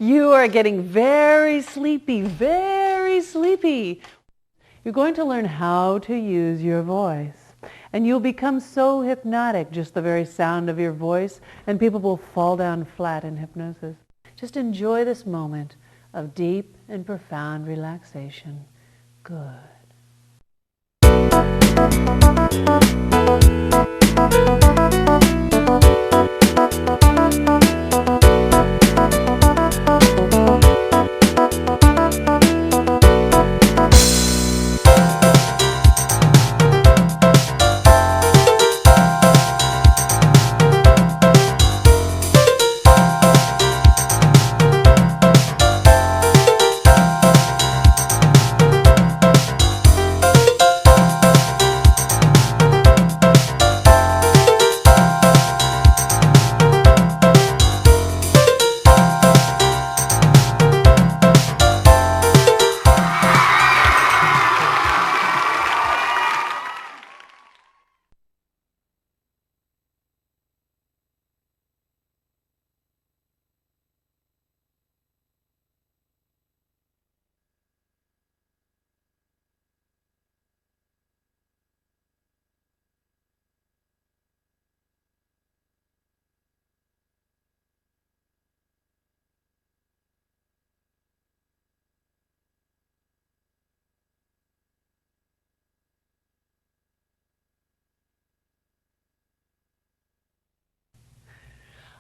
You are getting very sleepy, very sleepy. You're going to learn how to use your voice. And you'll become so hypnotic, just the very sound of your voice, and people will fall down flat in hypnosis. Just enjoy this moment of deep and profound relaxation. Good.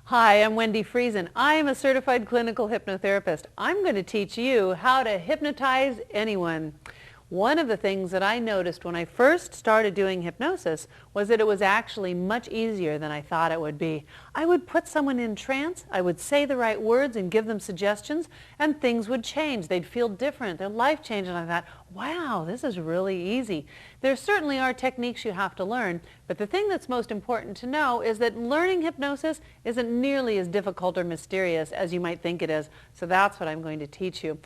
Hi, I'm Wendy Friesen. I am a certified clinical hypnotherapist. I'm going to teach you how to hypnotize anyone. One of the things that I noticed when I first started doing hypnosis was that it was actually much easier than I thought it would be. I would put someone in trance, I would say the right words and give them suggestions, and things would change. They'd feel different, their life changed, and I thought, wow, this is really easy. There certainly are techniques you have to learn, but the thing that's most important to know is that learning hypnosis isn't nearly as difficult or mysterious as you might think it is. So that's what I'm going to teach you.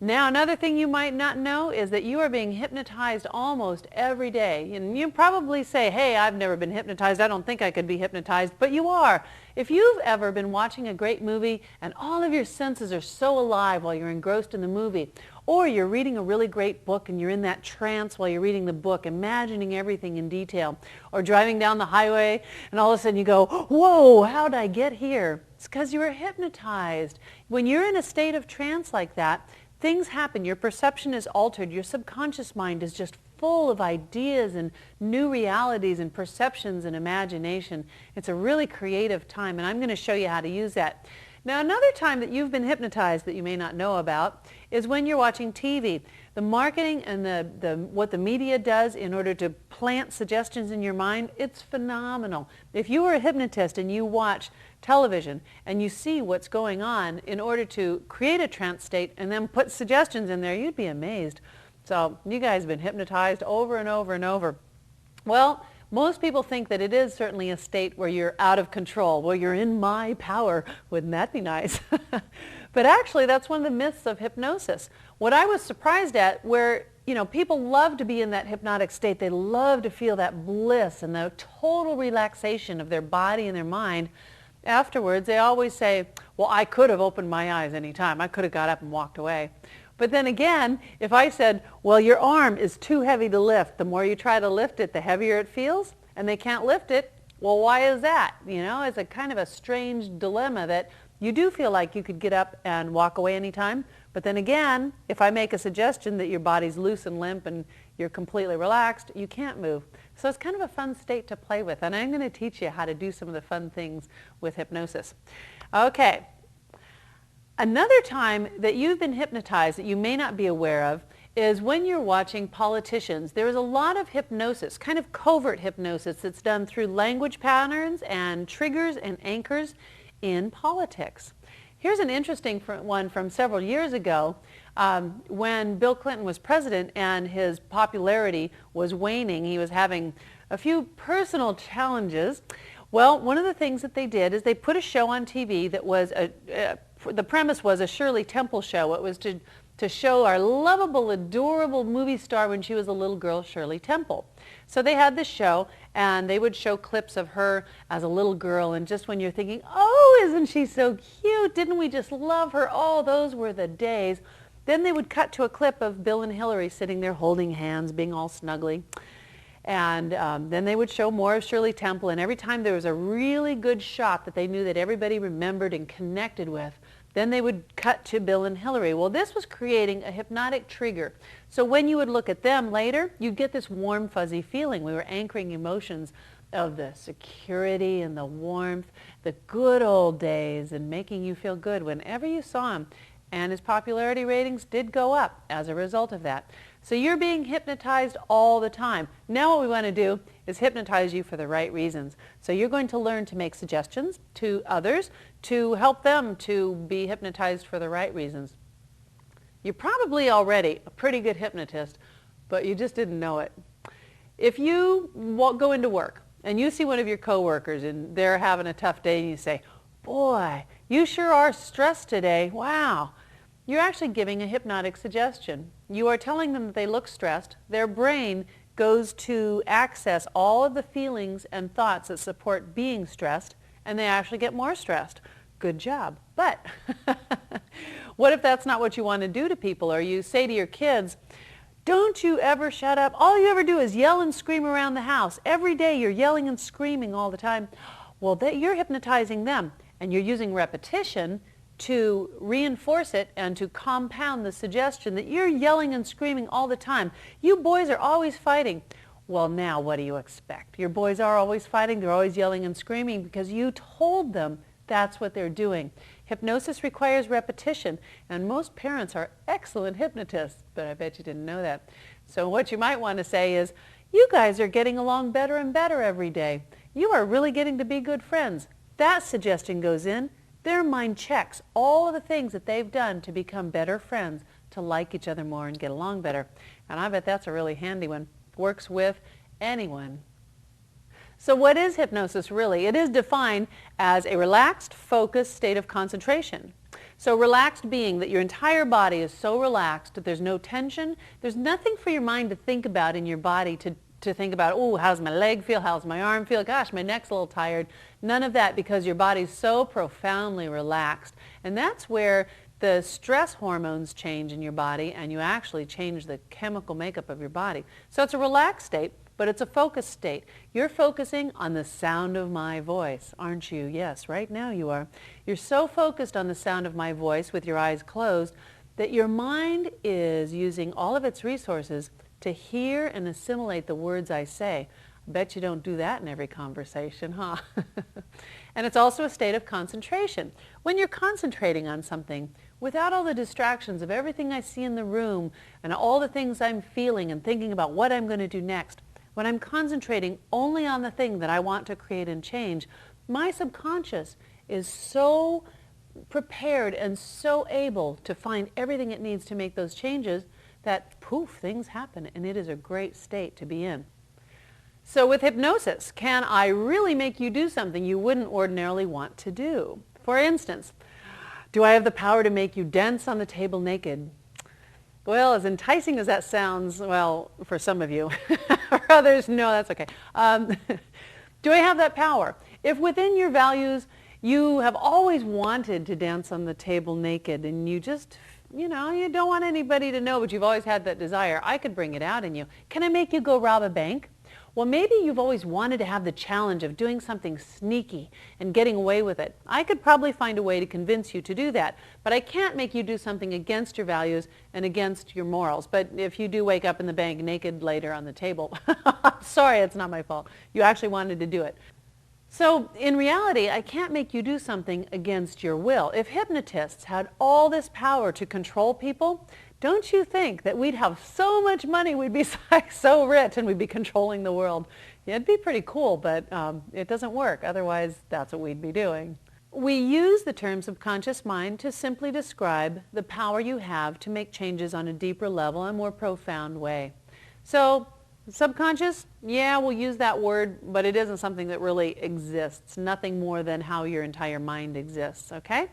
Now, another thing you might not know is that you are being hypnotized almost every day. And you probably say, hey, I've never been hypnotized. I don't think I could be hypnotized. But you are. If you've ever been watching a great movie and all of your senses are so alive while you're engrossed in the movie, or you're reading a really great book and you're in that trance while you're reading the book, imagining everything in detail, or driving down the highway and all of a sudden you go, whoa, how'd I get here? It's because you were hypnotized. When you're in a state of trance like that, things happen. Your perception is altered. Your subconscious mind is just full of ideas and new realities and perceptions and imagination. It's a really creative time, and I'm going to show you how to use that. Now, another time that you've been hypnotized that you may not know about is when you're watching TV. The marketing and what the media does in order to plant suggestions in your mind, it's phenomenal. If you were a hypnotist and you watch television and you see what's going on in order to create a trance state and then put suggestions in there, you'd be amazed. So you guys have been hypnotized over and over and over. Well, most people think that it is certainly a state where you're out of control, where you're in my power. Wouldn't that be nice? But actually, that's one of the myths of hypnosis. What I was surprised at, where people love to be in that hypnotic state. They love to feel that bliss and the total relaxation of their body and their mind. Afterwards, they always say, well, I could have opened my eyes any time. I could have got up and walked away. But then again, if I said, well, your arm is too heavy to lift, the more you try to lift it, the heavier it feels, and they can't lift it, well, why is that? It's a kind of a strange dilemma that you do feel like you could get up and walk away anytime, but then again, if I make a suggestion that your body's loose and limp and you're completely relaxed, you can't move. So it's kind of a fun state to play with, and I'm going to teach you how to do some of the fun things with hypnosis. Okay. Another time that you've been hypnotized that you may not be aware of is when you're watching politicians. There is a lot of hypnosis, kind of covert hypnosis that's done through language patterns and triggers and anchors in politics. Here's an interesting one from several years ago when Bill Clinton was president and his popularity was waning. He was having a few personal challenges. Well, one of the things that they did is they put a show on TV that was the premise was a Shirley Temple show. It was to to show our lovable, adorable movie star when she was a little girl, Shirley Temple. So they had this show, and they would show clips of her as a little girl, and just when you're thinking, oh, isn't she so cute? Didn't we just love her? Oh, those were the days. Then they would cut to a clip of Bill and Hillary sitting there holding hands, being all snuggly. And then they would show more of Shirley Temple, and every time there was a really good shot that they knew that everybody remembered and connected with, then they would cut to Bill and Hillary. Well, this was creating a hypnotic trigger. So when you would look at them later, you'd get this warm, fuzzy feeling. We were anchoring emotions of the security and the warmth, the good old days, and making you feel good whenever you saw him. And his popularity ratings did go up as a result of that. So you're being hypnotized all the time. Now what we want to do is hypnotize you for the right reasons. So you're going to learn to make suggestions to others to help them to be hypnotized for the right reasons. You're probably already a pretty good hypnotist, but you just didn't know it. If you go into work and you see one of your coworkers and they're having a tough day and you say, boy, you sure are stressed today. Wow. You're actually giving a hypnotic suggestion. You are telling them that they look stressed. Their brain goes to access all of the feelings and thoughts that support being stressed, and they actually get more stressed. Good job. But what if that's not what you want to do to people? Or you say to your kids, don't you ever shut up. All you ever do is yell and scream around the house. Every day you're yelling and screaming all the time. Well, you're hypnotizing them, and you're using repetition to reinforce it and to compound the suggestion that you're yelling and screaming all the time. You boys are always fighting. Well, now what do you expect? Your boys are always fighting. They're always yelling and screaming because you told them that's what they're doing. Hypnosis requires repetition, and most parents are excellent hypnotists, but I bet you didn't know that. So what you might want to say is, you guys are getting along better and better every day. You are really getting to be good friends. That suggestion goes in. Their mind checks all of the things that they've done to become better friends, to like each other more and get along better. And I bet that's a really handy one. Works with anyone. So what is hypnosis really? It is defined as a relaxed, focused state of concentration. So relaxed being that your entire body is so relaxed that there's no tension. There's nothing for your mind to think about in your body to think about, oh, how's my leg feel? How's my arm feel? Gosh, my neck's a little tired. None of that, because your body's so profoundly relaxed. And that's where the stress hormones change in your body, and you actually change the chemical makeup of your body. So it's a relaxed state, but it's a focused state. You're focusing on the sound of my voice, aren't you? Yes, right now you are. You're so focused on the sound of my voice with your eyes closed that your mind is using all of its resources to hear and assimilate the words I say. I bet you don't do that in every conversation, huh? And it's also a state of concentration. When you're concentrating on something, without all the distractions of everything I see in the room and all the things I'm feeling and thinking about what I'm going to do next, when I'm concentrating only on the thing that I want to create and change, my subconscious is so prepared and so able to find everything it needs to make those changes that poof, things happen, and it is a great state to be in. So with hypnosis, can I really make you do something you wouldn't ordinarily want to do? For instance, do I have the power to make you dance on the table naked? Well, as enticing as that sounds, well, for some of you, for others, no, that's okay. Do I have that power? If within your values you have always wanted to dance on the table naked and you just you don't want anybody to know, but you've always had that desire, I could bring it out in you. Can I make you go rob a bank? Well, maybe you've always wanted to have the challenge of doing something sneaky and getting away with it. I could probably find a way to convince you to do that, but I can't make you do something against your values and against your morals. But if you do wake up in the bank naked later on the table, sorry, it's not my fault. You actually wanted to do it. So in reality, I can't make you do something against your will. If hypnotists had all this power to control people, don't you think that we'd have so much money, we'd be so rich, and we'd be controlling the world? Yeah, it'd be pretty cool, but it doesn't work. Otherwise, that's what we'd be doing. We use the term subconscious mind to simply describe the power you have to make changes on a deeper level and more profound way. So subconscious, yeah, we'll use that word, but it isn't something that really exists. Nothing more than how your entire mind exists, okay?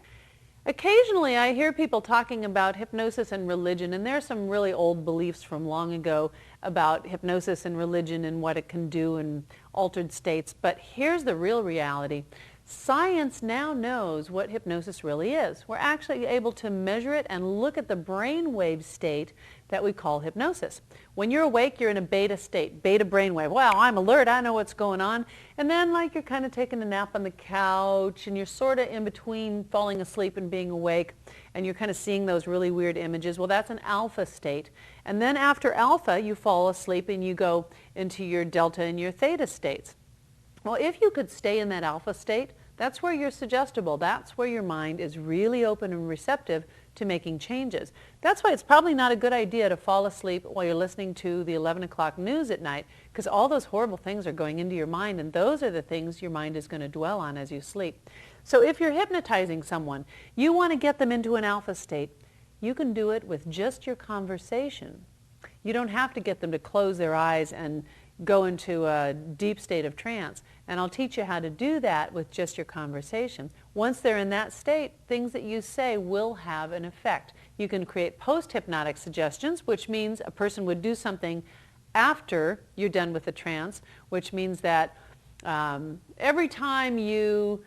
Occasionally I hear people talking about hypnosis and religion, and there are some really old beliefs from long ago about hypnosis and religion and what it can do in altered states. But here's the real reality. Science now knows what hypnosis really is. We're actually able to measure it and look at the brainwave state that we call hypnosis. When you're awake, you're in a beta state, beta brainwave. Wow, I'm alert, I know what's going on. And then like you're kind of taking a nap on the couch and you're sort of in between falling asleep and being awake, and you're kind of seeing those really weird images. Well, that's an alpha state. And then after alpha, you fall asleep and you go into your delta and your theta states. Well, if you could stay in that alpha state, that's where you're suggestible. That's where your mind is really open and receptive to making changes. That's why it's probably not a good idea to fall asleep while you're listening to the 11 o'clock news at night, because all those horrible things are going into your mind, and those are the things your mind is going to dwell on as you sleep. So if you're hypnotizing someone, you want to get them into an alpha state, you can do it with just your conversation. You don't have to get them to close their eyes and go into a deep state of trance. And I'll teach you how to do that with just your conversation. Once they're in that state, things that you say will have an effect. You can create post-hypnotic suggestions, which means a person would do something after you're done with the trance, which means that every time you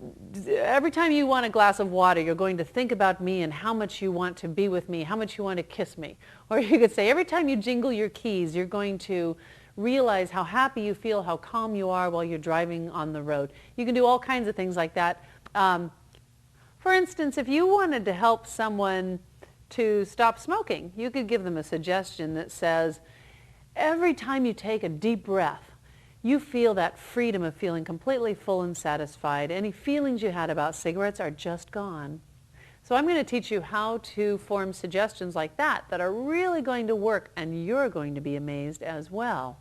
want a glass of water, you're going to think about me and how much you want to be with me, how much you want to kiss me. Or you could say, every time you jingle your keys, you're going to realize how happy you feel, how calm you are while you're driving on the road. You can do all kinds of things like that. For instance, if you wanted to help someone to stop smoking, you could give them a suggestion that says, every time you take a deep breath, you feel that freedom of feeling completely full and satisfied. Any feelings you had about cigarettes are just gone. So I'm going to teach you how to form suggestions like that are really going to work, and you're going to be amazed as well.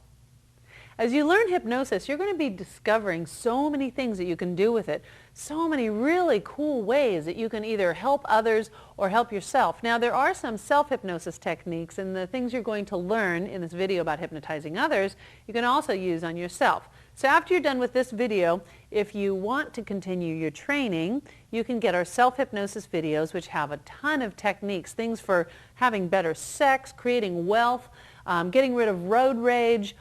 As you learn hypnosis, you're going to be discovering so many things that you can do with it, so many really cool ways that you can either help others or help yourself. Now, there are some self-hypnosis techniques, and the things you're going to learn in this video about hypnotizing others, you can also use on yourself. So after you're done with this video, if you want to continue your training, you can get our self-hypnosis videos, which have a ton of techniques, things for having better sex, creating wealth, getting rid of road rage,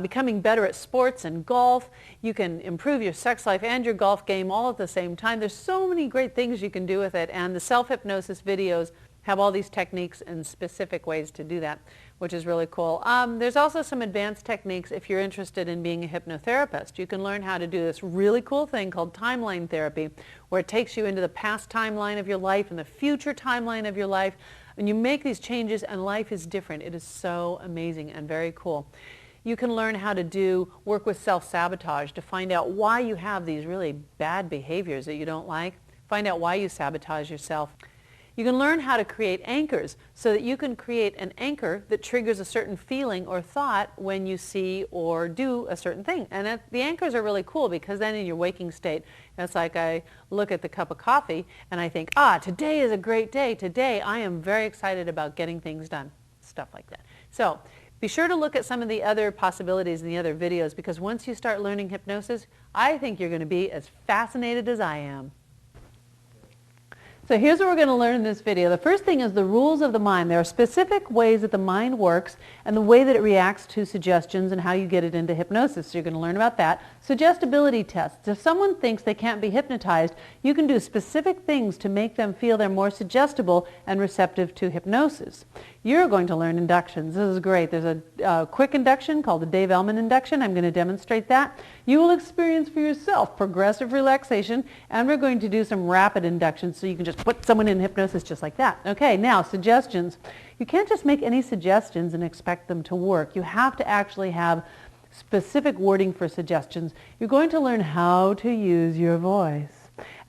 becoming better at sports and golf. You can improve your sex life and your golf game all at the same time. There's so many great things you can do with it, and the self-hypnosis videos have all these techniques and specific ways to do that, which is really cool. There's also some advanced techniques if you're interested in being a hypnotherapist. You can learn how to do this really cool thing called timeline therapy, where it takes you into the past timeline of your life and the future timeline of your life, and you make these changes and life is different. It is so amazing and very cool. You can learn how to work with self-sabotage to find out why you have these really bad behaviors that you don't like. Find out why you sabotage yourself. You can learn how to create anchors so that you can create an anchor that triggers a certain feeling or thought when you see or do a certain thing. And the anchors are really cool because then in your waking state, it's like I look at the cup of coffee and I think, today is a great day. Today I am very excited about getting things done. Stuff like that. So be sure to look at some of the other possibilities in the other videos, because once you start learning hypnosis, I think you're going to be as fascinated as I am. So here's what we're going to learn in this video. The first thing is the rules of the mind. There are specific ways that the mind works and the way that it reacts to suggestions and how you get it into hypnosis. So you're going to learn about that. Suggestibility tests. If someone thinks they can't be hypnotized, you can do specific things to make them feel they're more suggestible and receptive to hypnosis. You're going to learn inductions. This is great. There's a quick induction called the Dave Ellman induction. I'm going to demonstrate that. You will experience for yourself progressive relaxation, and we're going to do some rapid inductions so you can just put someone in hypnosis just like that. Okay, now suggestions. You can't just make any suggestions and expect them to work. You have to actually have specific wording for suggestions. You're going to learn how to use your voice.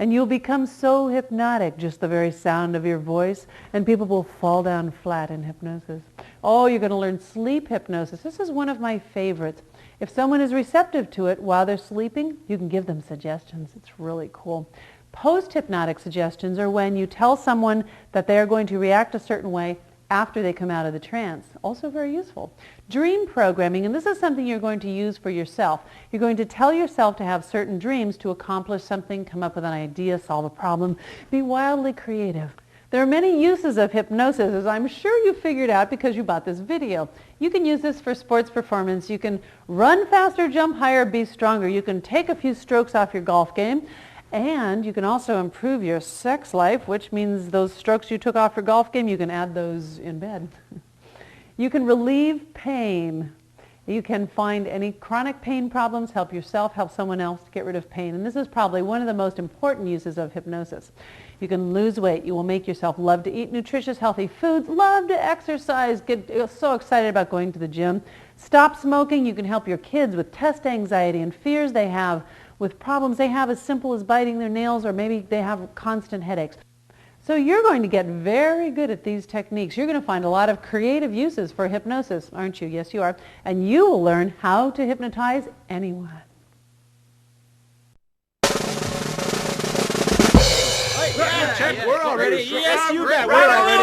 And you'll become so hypnotic, just the very sound of your voice, and people will fall down flat in hypnosis. Oh, you're going to learn sleep hypnosis. This is one of my favorites. If someone is receptive to it while they're sleeping, you can give them suggestions. It's really cool. Post-hypnotic suggestions are when you tell someone that they are going to react a certain way after they come out of the trance. Also very useful. Dream programming, and this is something you're going to use for yourself. You're going to tell yourself to have certain dreams to accomplish something, come up with an idea, solve a problem, be wildly creative. There are many uses of hypnosis, as I'm sure you figured out because you bought this video. You can use this for sports performance. You can run faster, jump higher, be stronger. You can take a few strokes off your golf game. And you can also improve your sex life, which means those strokes you took off your golf game, you can add those in bed. You can relieve pain. You can find any chronic pain problems, help yourself, help someone else to get rid of pain. And this is probably one of the most important uses of hypnosis. You can lose weight. You will make yourself love to eat nutritious, healthy foods, love to exercise, get so excited about going to the gym. Stop smoking. You can help your kids with test anxiety and fears they have, with problems they have as simple as biting their nails, or maybe they have constant headaches. So you're going to get very good at these techniques. You're going to find a lot of creative uses for hypnosis, aren't you? Yes, you are. And you will learn how to hypnotize anyone. Yeah, check, yeah, we're already. Yes, you bet. We're already.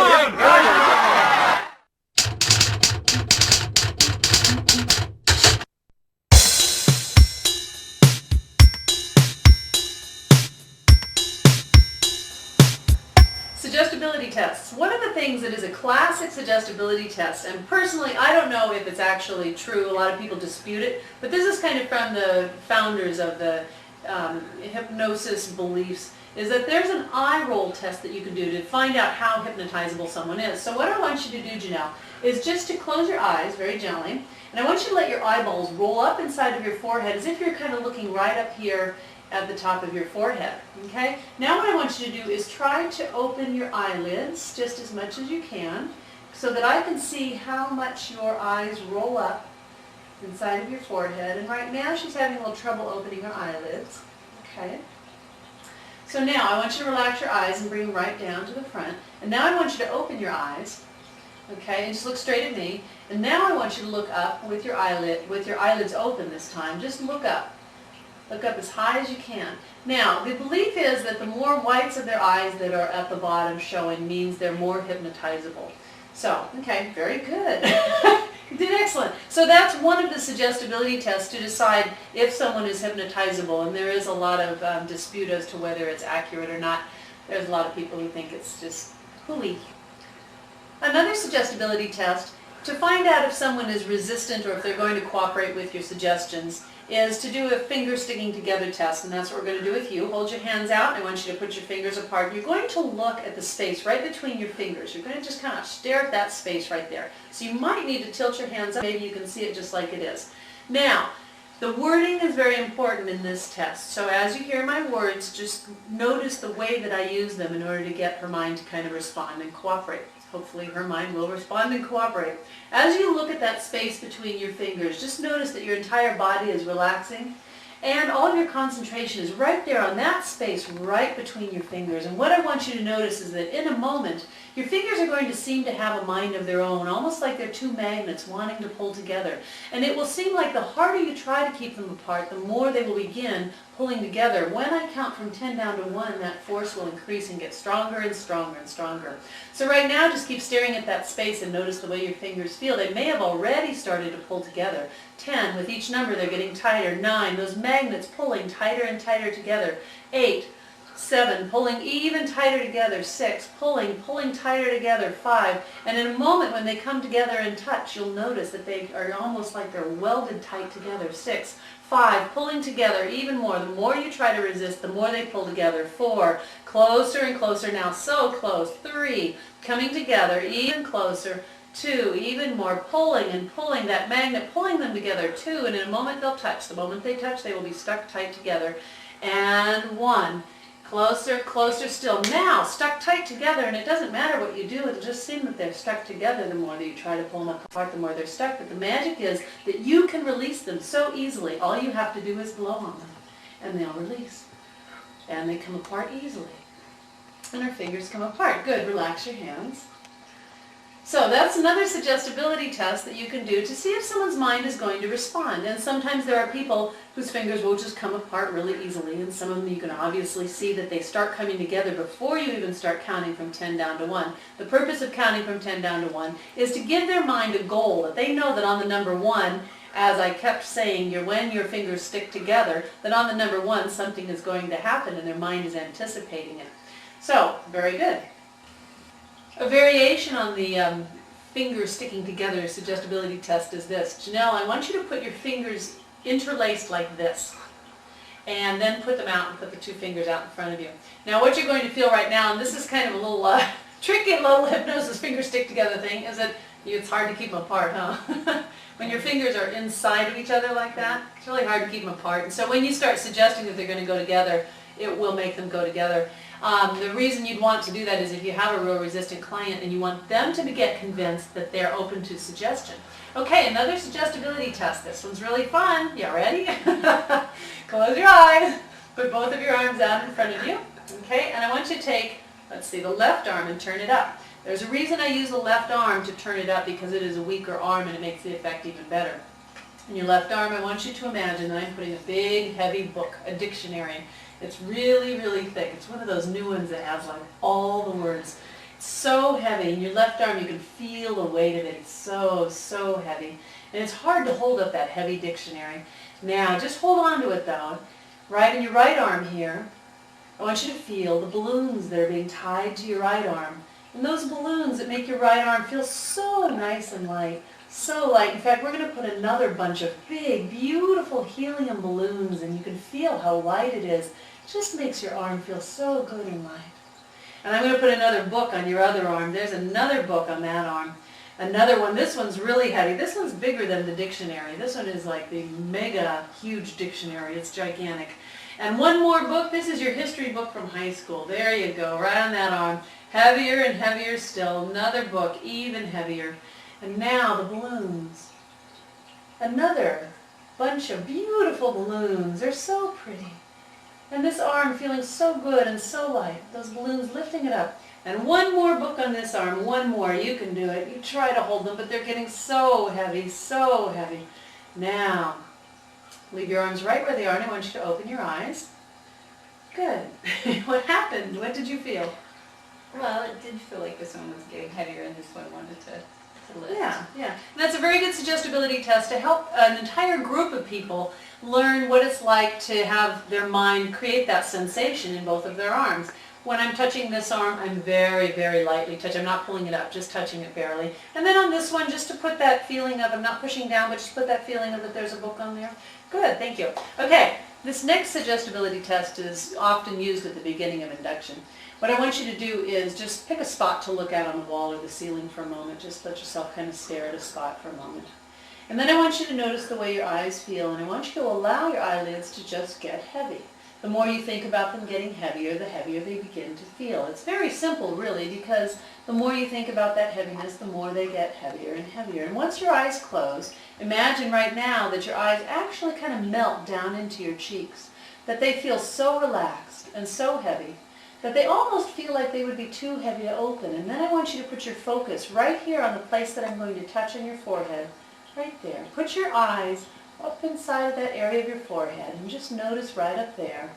Suggestibility tests. One of the things that is a classic suggestibility test, and personally I don't know if it's actually true, a lot of people dispute it, but this is kind of from the founders of the hypnosis beliefs, is that there's an eye roll test that you can do to find out how hypnotizable someone is. So what I want you to do, Janelle, is just to close your eyes very gently, and I want you to let your eyeballs roll up inside of your forehead as if you're kind of looking right up here at the top of your forehead. Okay? Now what I want you to do is try to open your eyelids just as much as you can so that I can see how much your eyes roll up inside of your forehead. And right now she's having a little trouble opening her eyelids. Okay? So now I want you to relax your eyes and bring them right down to the front. And now I want you to open your eyes. Okay? And just look straight at me. And now I want you to look up with your eyelids open this time. Just look up. Look up as high as you can. Now, the belief is that the more whites of their eyes that are at the bottom showing means they're more hypnotizable. So, okay, very good. You did excellent. So that's one of the suggestibility tests to decide if someone is hypnotizable, and there is a lot of dispute as to whether it's accurate or not. There's a lot of people who think it's just hooey. Another suggestibility test to find out if someone is resistant or if they're going to cooperate with your suggestions is to do a finger sticking together test, and that's what we're going to do with you. Hold your hands out, and I want you to put your fingers apart. You're going to look at the space right between your fingers. You're going to just kind of stare at that space right there. So you might need to tilt your hands up. Maybe you can see it just like it is. Now, the wording is very important in this test. So as you hear my words, just notice the way that I use them in order to get her mind to kind of respond and cooperate. Hopefully her mind will respond and cooperate. As you look at that space between your fingers, just notice that your entire body is relaxing and all of your concentration is right there on that space right between your fingers. And what I want you to notice is that in a moment, your fingers are going to seem to have a mind of their own, almost like they're two magnets wanting to pull together. And it will seem like the harder you try to keep them apart, the more they will begin pulling together. When I count from 10 down to 1, that force will increase and get stronger and stronger and stronger. So right now, just keep staring at that space and notice the way your fingers feel. They may have already started to pull together. 10, with each number they're getting tighter. 9, those magnets pulling tighter and tighter together. 8, 7, pulling even tighter together. 6, pulling tighter together. 5, and in a moment when they come together and touch, you'll notice that they are almost like they're welded tight together. 6, 5, pulling together even more. The more you try to resist, the more they pull together. 4, closer and closer now, so close. 3, coming together even closer. 2, even more, pulling and pulling, that magnet pulling them together. 2, and in a moment they'll touch. The moment they touch, they will be stuck tight together. And 1, closer, closer still. Now, stuck tight together, and it doesn't matter what you do, it'll just seem that they're stuck together. The more that you try to pull them apart, the more they're stuck. But the magic is that you can release them so easily. All you have to do is blow on them, and they'll release. And they come apart easily. And our fingers come apart. Good. Relax your hands. So that's another suggestibility test that you can do to see if someone's mind is going to respond. And sometimes there are people whose fingers will just come apart really easily, and some of them you can obviously see that they start coming together before you even start counting from 10 down to 1. The purpose of counting from 10 down to 1 is to give their mind a goal, that they know that on the number 1, as I kept saying, when your fingers stick together, that on the number 1 something is going to happen and their mind is anticipating it. So, very good. A variation on the fingers sticking together suggestibility test is this. Janelle, I want you to put your fingers interlaced like this, and then put them out and put the 2 fingers out in front of you. Now what you're going to feel right now, and this is kind of a little tricky little hypnosis finger stick together thing, is that it's hard to keep them apart, huh? When your fingers are inside of each other like that, it's really hard to keep them apart. And so when you start suggesting that they're going to go together, it will make them go together. The reason you'd want to do that is if you have a real resistant client and you want them to get convinced that they're open to suggestion. Okay, another suggestibility test. This one's really fun. You ready? Close your eyes. Put both of your arms out in front of you. Okay, and I want you to take, let's see, the left arm and turn it up. There's a reason I use the left arm to turn it up, because it is a weaker arm and it makes the effect even better. In your left arm, I want you to imagine that I'm putting a big, heavy book, a dictionary. It's really, really thick. It's one of those new ones that has like all the words. It's so heavy. In your left arm, you can feel the weight of it. It's so, so heavy. And it's hard to hold up that heavy dictionary. Now, just hold on to it though. Right in your right arm here, I want you to feel the balloons that are being tied to your right arm. And those balloons that make your right arm feel so nice and light. So light. In fact, we're going to put another bunch of big, beautiful helium balloons, and you can feel how light it is. It just makes your arm feel so good and light. And I'm going to put another book on your other arm. There's another book on that arm. Another one. This one's really heavy. This one's bigger than the dictionary. This one is like the mega huge dictionary. It's gigantic. And one more book. This is your history book from high school. There you go, right on that arm. Heavier and heavier still. Another book, even heavier. And now the balloons. Another bunch of beautiful balloons. They're so pretty. And this arm feeling so good and so light. Those balloons lifting it up. And one more book on this arm. One more. You can do it. You try to hold them, but they're getting so heavy, so heavy. Now, leave your arms right where they are, and I want you to open your eyes. Good. What happened? What did you feel? Well, it did feel like this one was getting heavier and this one wanted to lift. Yeah. And that's a very good suggestibility test to help an entire group of people learn what it's like to have their mind create that sensation in both of their arms. When I'm touching this arm, I'm very, very lightly touching. I'm not pulling it up, just touching it barely. And then on this one, just to put that feeling of, I'm not pushing down, but just put that feeling of that there's a book on there. Good, thank you. Okay, this next suggestibility test is often used at the beginning of induction. What I want you to do is just pick a spot to look at on the wall or the ceiling for a moment. Just let yourself kind of stare at a spot for a moment. And then I want you to notice the way your eyes feel, and I want you to allow your eyelids to just get heavy. The more you think about them getting heavier, the heavier they begin to feel. It's very simple, really, because the more you think about that heaviness, the more they get heavier and heavier. And once your eyes close, imagine right now that your eyes actually kind of melt down into your cheeks, that they feel so relaxed and so heavy that they almost feel like they would be too heavy to open. And then I want you to put your focus right here on the place that I'm going to touch on your forehead, right there. Put your eyes up inside of that area of your forehead and just notice right up there,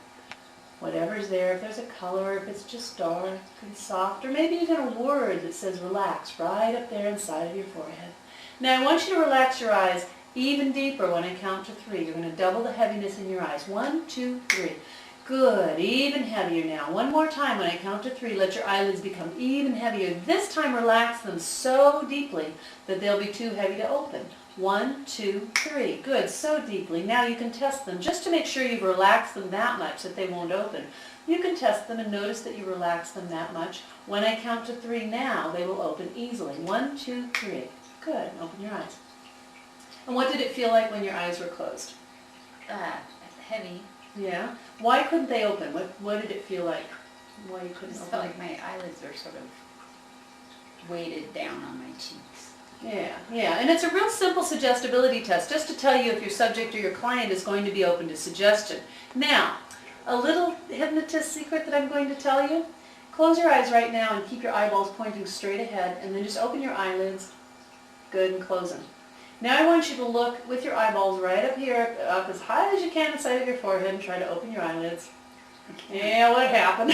whatever's there, if there's a color, if it's just dark and soft, or maybe even a word that says relax right up there inside of your forehead. Now I want you to relax your eyes even deeper when I count to 3. You're going to double the heaviness in your eyes. 1, 2, 3. Good, even heavier now. One more time when I count to 3, let your eyelids become even heavier. This time relax them so deeply that they'll be too heavy to open. 1, 2, 3. Good, so deeply. Now you can test them just to make sure you've relaxed them that much that they won't open. You can test them and notice that you relax them that much. When I count to 3 now, they will open easily. 1, 2, 3. Good, open your eyes. And what did it feel like when your eyes were closed? Heavy. Yeah? Why couldn't they open? What did it feel like? Why you It couldn't just open? felt like my eyelids were sort of weighted down on my cheeks. Yeah, and it's a real simple suggestibility test, just to tell you if your subject or your client is going to be open to suggestion. Now, a little hypnotist secret that I'm going to tell you Close your eyes right now and keep your eyeballs pointing straight ahead, and then just open your eyelids. Good, and close them. Now I want you to look with your eyeballs right up here, up as high as you can inside of your forehead, and try to open your eyelids. Yeah, what happened?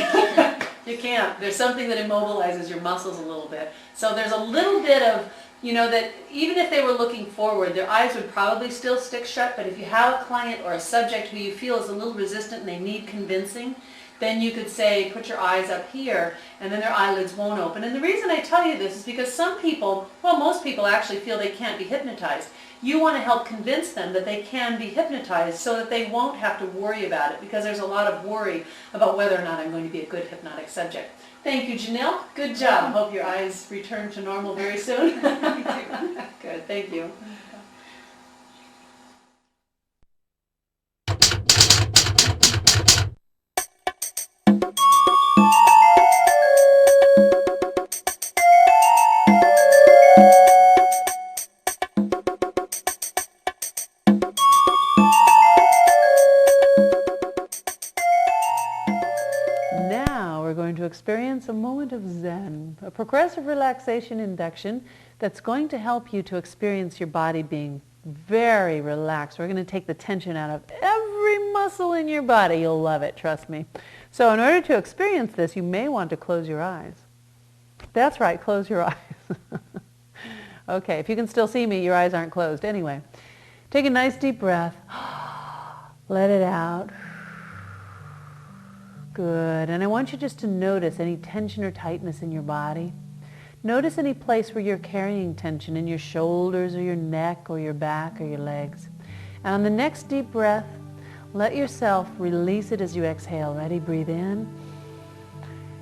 You can't. There's something that immobilizes your muscles a little bit. So there's a little bit of, that even if they were looking forward, their eyes would probably still stick shut, but if you have a client or a subject who you feel is a little resistant and they need convincing, then you could say, put your eyes up here, and then their eyelids won't open. And the reason I tell you this is because some people, well, most people actually feel they can't be hypnotized. You want to help convince them that they can be hypnotized so that they won't have to worry about it, because there's a lot of worry about whether or not I'm going to be a good hypnotic subject. Thank you, Janelle. Good job. Hope your eyes return to normal very soon. Good. Thank you. Now we're going to experience a moment of Zen, a progressive relaxation induction that's going to help you to experience your body being very relaxed. We're going to take the tension out of every muscle in your body. You'll love it, trust me. So in order to experience this, you may want to close your eyes. That's right, close your eyes. Okay, if you can still see me, your eyes aren't closed. Anyway, take a nice deep breath. Let it out. Good. And I want you just to notice any tension or tightness in your body. Notice any place where you're carrying tension in your shoulders or your neck or your back or your legs. And on the next deep breath, let yourself release it as you exhale. Ready? Breathe in.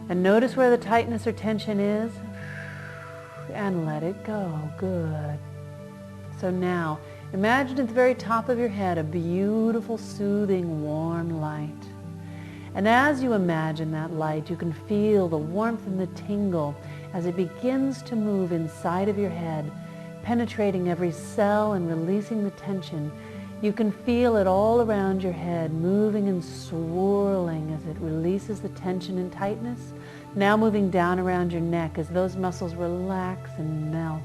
And notice where the tightness or tension is. And let it go. Good. So now, imagine at the very top of your head a beautiful, soothing, warm light. And as you imagine that light, you can feel the warmth and the tingle as it begins to move inside of your head, penetrating every cell and releasing the tension. You can feel it all around your head, moving and swirling as it releases the tension and tightness. Now moving down around your neck as those muscles relax and melt.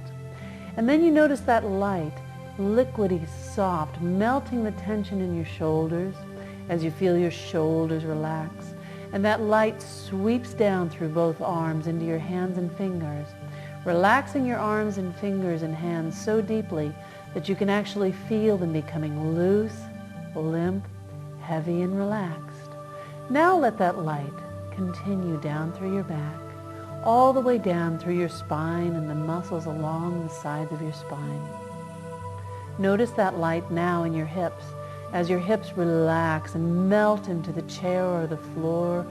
And then you notice that light, liquidy, soft, melting the tension in your shoulders, as you feel your shoulders relax. And that light sweeps down through both arms into your hands and fingers, relaxing your arms and fingers and hands so deeply that you can actually feel them becoming loose, limp, heavy, and relaxed. Now let that light continue down through your back, all the way down through your spine and the muscles along the sides of your spine. Notice that light now in your hips, as your hips relax and melt into the chair or the floor.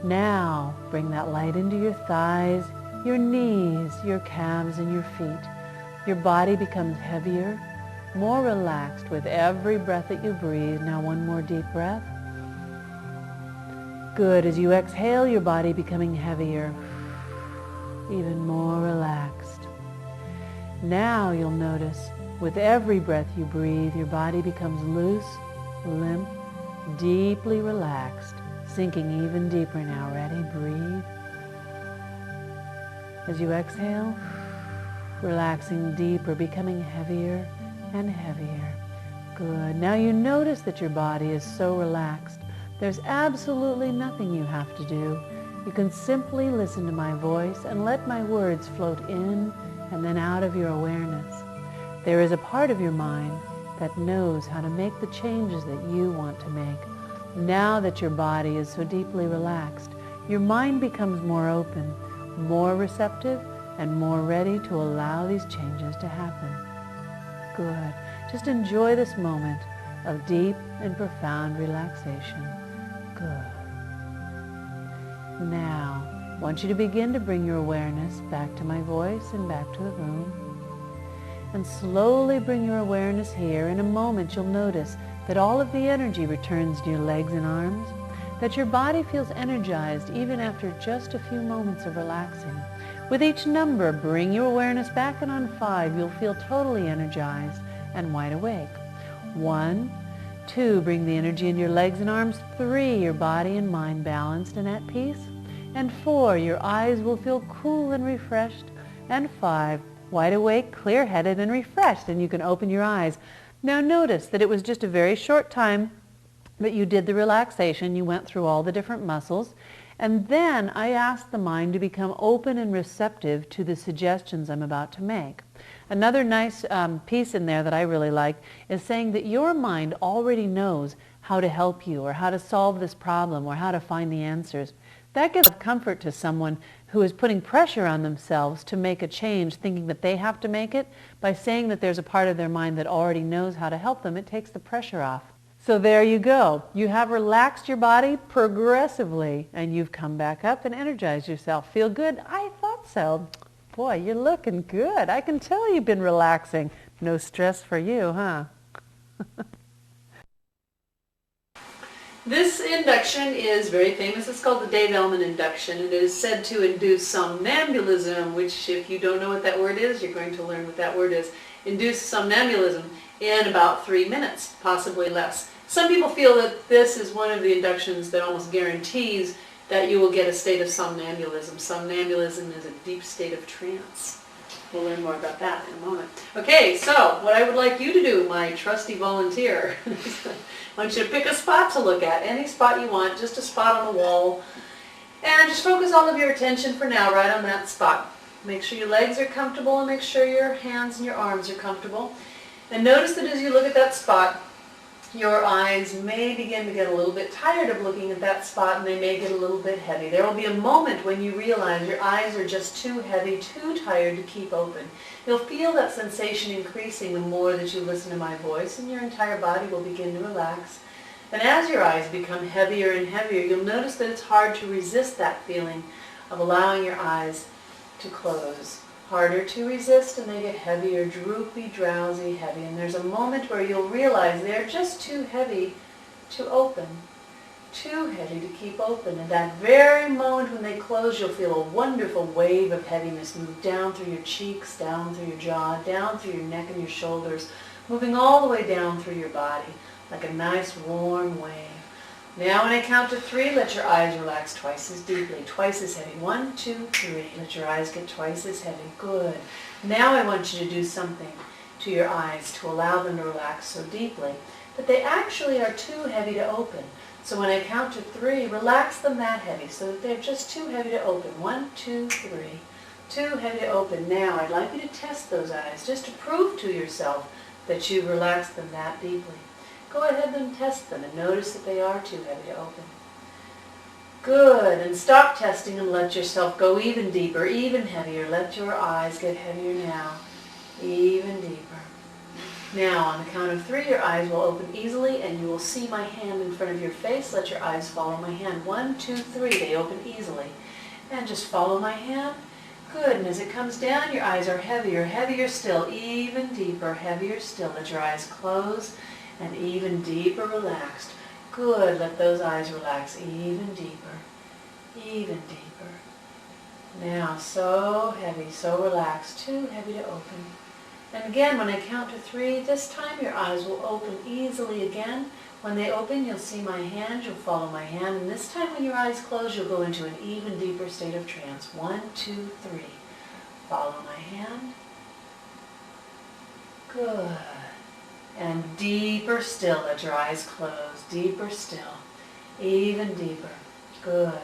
Now bring that light into your thighs, your knees, your calves, and your feet. Your body becomes heavier, more relaxed with every breath that you breathe. Now one more deep breath. Good. As you exhale, your body becoming heavier, even more relaxed. Now you'll notice with every breath you breathe, your body becomes loose, limp, deeply relaxed, sinking even deeper now. Ready? Breathe. As you exhale, relaxing deeper, becoming heavier and heavier. Good. Now you notice that your body is so relaxed. There's absolutely nothing you have to do. You can simply listen to my voice and let my words float in and then out of your awareness. There is a part of your mind that knows how to make the changes that you want to make. Now that your body is so deeply relaxed, your mind becomes more open, more receptive, and more ready to allow these changes to happen. Good. Just enjoy this moment of deep and profound relaxation. Good. Now, I want you to begin to bring your awareness back to my voice and back to the room. And slowly bring your awareness here. In a moment, you'll notice that all of the energy returns to your legs and arms, that your body feels energized even after just a few moments of relaxing. With each number, bring your awareness back, and on 5, you'll feel totally energized and wide awake. 1, 2, bring the energy in your legs and arms. 3, your body and mind balanced and at peace. And 4, your eyes will feel cool and refreshed. And 5, wide awake, clear-headed, and refreshed, and you can open your eyes. Now notice that it was just a very short time that you did the relaxation. You went through all the different muscles. And then I asked the mind to become open and receptive to the suggestions I'm about to make. Another nice piece in there that I really like is saying that your mind already knows how to help you or how to solve this problem or how to find the answers. That gives comfort to someone who is putting pressure on themselves to make a change, thinking that they have to make it. By saying that there's a part of their mind that already knows how to help them, it takes the pressure off. So there you go. You have relaxed your body progressively, and you've come back up and energized yourself. Feel good? I thought so. Boy, you're looking good. I can tell you've been relaxing. No stress for you, huh? This induction is very famous. It's called the Dave-Ellman induction. It is said to induce somnambulism, which if you don't know what that word is, you're going to learn what that word is. Induce somnambulism in about 3 minutes, possibly less. Some people feel that this is one of the inductions that almost guarantees that you will get a state of somnambulism. Somnambulism is a deep state of trance. We'll learn more about that in a moment. Okay, so what I would like you to do, my trusty volunteer, I want you to pick a spot to look at, any spot you want, just a spot on the wall, and just focus all of your attention for now right on that spot. Make sure your legs are comfortable and make sure your hands and your arms are comfortable. And notice that as you look at that spot, your eyes may begin to get a little bit tired of looking at that spot and they may get a little bit heavy. There will be a moment when you realize your eyes are just too heavy, too tired to keep open. You'll feel that sensation increasing the more that you listen to my voice, and your entire body will begin to relax. And as your eyes become heavier and heavier, you'll notice that it's hard to resist that feeling of allowing your eyes to close. Harder to resist, and they get heavier, droopy, drowsy, heavy. And there's a moment where you'll realize they're just too heavy to open, too heavy to keep open. And that very moment when they close, you'll feel a wonderful wave of heaviness move down through your cheeks, down through your jaw, down through your neck and your shoulders, moving all the way down through your body like a nice warm wave. Now when I count to 3, let your eyes relax twice as deeply, twice as heavy. 1, 2, 3. Let your eyes get twice as heavy. Good. Now I want you to do something to your eyes to allow them to relax so deeply that they actually are too heavy to open. So when I count to 3, relax them that heavy so that they're just too heavy to open. 1, 2, 3. Too heavy to open. Now I'd like you to test those eyes just to prove to yourself that you've relaxed them that deeply. Go ahead and test them and notice that they are too heavy to open. Good. And stop testing and let yourself go even deeper, even heavier. Let your eyes get heavier now, even deeper. Now, on the count of 3, your eyes will open easily and you will see my hand in front of your face. Let your eyes follow my hand. 1, 2, 3. They open easily. And just follow my hand. Good. And as it comes down, your eyes are heavier, heavier still, even deeper, heavier still. Let your eyes close. And even deeper relaxed. Good. Let those eyes relax even deeper, even deeper. Now, so heavy, so relaxed, too heavy to open. And again, when I count to 3, this time your eyes will open easily again. When they open, you'll see my hand, you'll follow my hand, and this time when your eyes close, you'll go into an even deeper state of trance. 1, 2, 3. Follow my hand. Good. And deeper still, let your eyes close. Deeper still. Even deeper. Good.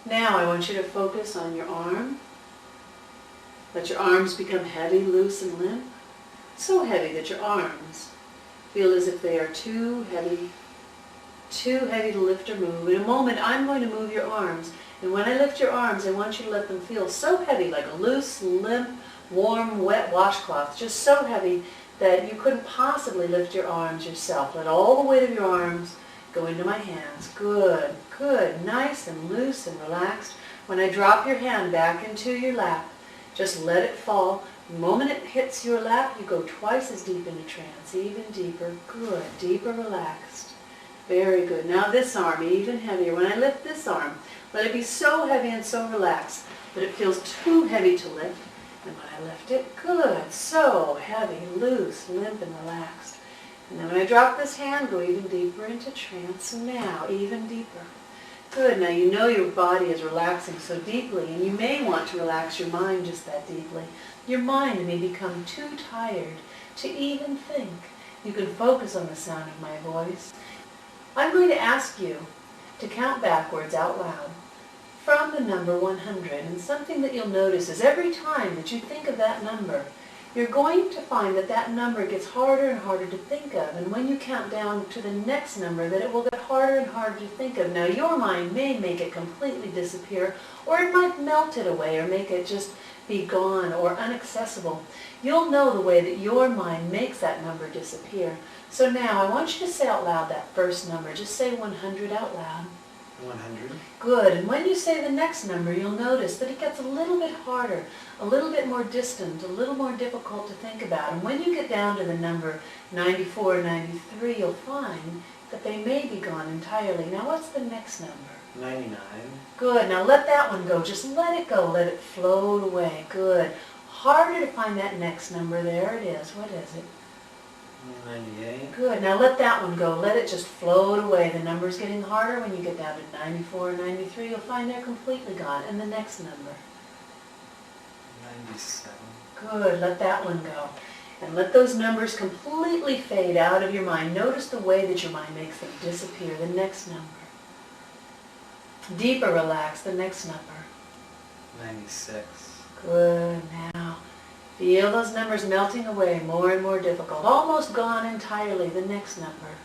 Now I want you to focus on your arm. Let your arms become heavy, loose, and limp. So heavy that your arms feel as if they are too heavy to lift or move. In a moment, I'm going to move your arms. And when I lift your arms, I want you to let them feel so heavy, like a loose, limp, warm, wet washcloth. Just so heavy that you couldn't possibly lift your arms yourself. Let all the weight of your arms go into my hands. Good, good, nice and loose and relaxed. When I drop your hand back into your lap, just let it fall. The moment it hits your lap, you go twice as deep into trance, even deeper. Good, deeper relaxed. Very good. Now this arm, even heavier. When I lift this arm, let it be so heavy and so relaxed that it feels too heavy to lift. And when I lift it, good, so heavy, loose, limp, and relaxed. And then when I drop this hand, go even deeper into trance. Now, even deeper. Good. Now you know your body is relaxing so deeply, and you may want to relax your mind just that deeply. Your mind may become too tired to even think. You can focus on the sound of my voice. I'm going to ask you to count backwards out loud from the number 100, and something that you'll notice is every time that you think of that number, you're going to find that that number gets harder and harder to think of, and when you count down to the next number, that it will get harder and harder to think of. Now your mind may make it completely disappear, or it might melt it away, or make it just be gone or inaccessible. You'll know the way that your mind makes that number disappear. So now I want you to say out loud that first number. Just say 100 out loud. 100. Good. And when you say the next number, you'll notice that it gets a little bit harder, a little bit more distant, a little more difficult to think about. And when you get down to the number 94, 93, you'll find that they may be gone entirely. Now what's the next number? 99. Good. Now let that one go. Just let it go. Let it float away. Good. Harder to find that next number. There it is. What is it? 98. Good. Now let that one go. Let it just float away. The number's getting harder. When you get down to 94, 93, you'll find they're completely gone. And the next number? 97. Good. Let that one go. And let those numbers completely fade out of your mind. Notice the way that your mind makes them disappear. The next number. Deeper relax. The next number. 96. Good. Now, feel those numbers melting away, more and more difficult. Almost gone entirely. The next number.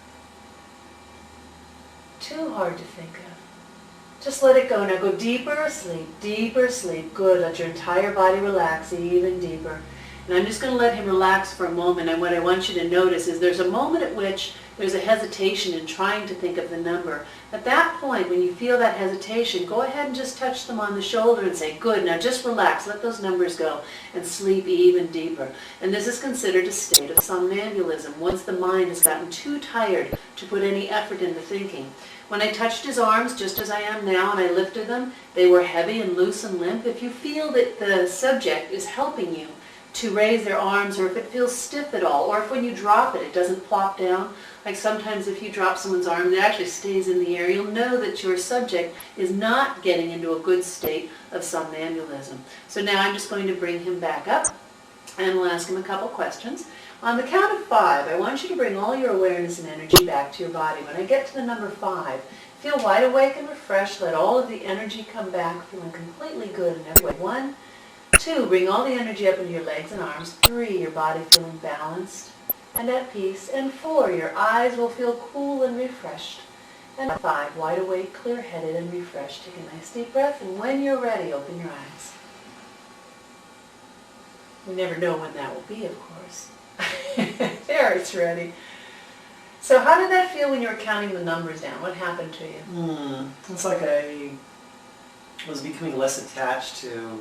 Too hard to think of. Just let it go. Now go deeper asleep, deeper asleep. Good. Let your entire body relax even deeper. And I'm just going to let him relax for a moment. And what I want you to notice is there's a moment at which there's a hesitation in trying to think of the number. At that point, when you feel that hesitation, go ahead and just touch them on the shoulder and say, good, now just relax, let those numbers go, and sleep even deeper. And this is considered a state of somnambulism, once the mind has gotten too tired to put any effort into thinking. When I touched his arms, just as I am now, and I lifted them, they were heavy and loose and limp. If you feel that the subject is helping you to raise their arms, or if it feels stiff at all, or if when you drop it, it doesn't plop down, like sometimes if you drop someone's arm, it actually stays in the air, you'll know that your subject is not getting into a good state of somnambulism. So now I'm just going to bring him back up, and we'll ask him a couple questions. On the count of 5, I want you to bring all your awareness and energy back to your body. When I get to the number 5, feel wide awake and refreshed. Let all of the energy come back, feeling completely good in every way. 1, 2, bring all the energy up into your legs and arms. 3, your body feeling balanced and at peace. And 4, your eyes will feel cool and refreshed. And 5, wide awake, clear-headed and refreshed. Take a nice deep breath, and when you're ready, open your eyes. We never know when that will be, of course. There, it's ready. So how did that feel when you were counting the numbers down? What happened to you? It's like I was becoming less attached to